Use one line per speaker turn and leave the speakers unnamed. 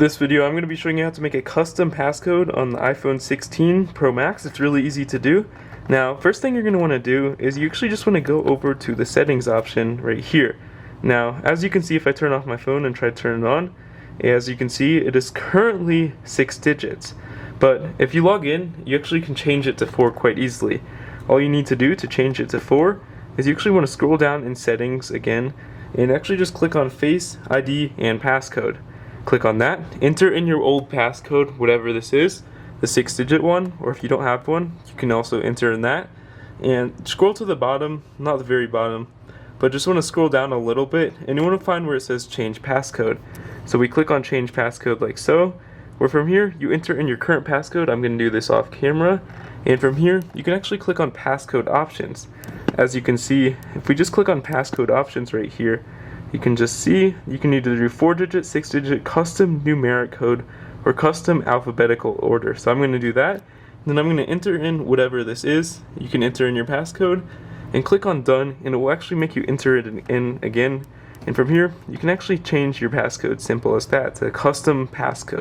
This video I'm going to be showing you how to make a custom passcode on the iPhone 16 Pro Max. It's really easy to do. Now, first thing you're going to want to do is you actually just want to go over to the settings option right here. Now, as you can see, if I turn off my phone and try to turn it on, as you can see, it is currently 6 digits. But if you log in, you actually can change it to 4 quite easily. All you need to do to change it to 4 is you actually want to scroll down in settings again and actually just click on Face ID and Passcode. Click on that, enter in your old passcode, whatever this is, the 6-digit one, or if you don't have one, you can also enter in that. And scroll to the bottom, not the very bottom, but just want to scroll down a little bit, and you want to find where it says change passcode. So we click on change passcode like so, where from here you enter in your current passcode. I'm going to do this off camera, and from here you can actually click on passcode options. As you can see, if we just click on passcode options right here, you can just see you can either do 4-digit, 6-digit, custom numeric code, or custom alphabetical order. So I'm going to do that, and then I'm going to enter in whatever this is. You can enter in your passcode and click on done, and it will actually make you enter it in again. And from here you can actually change your passcode, simple as that, to a custom passcode.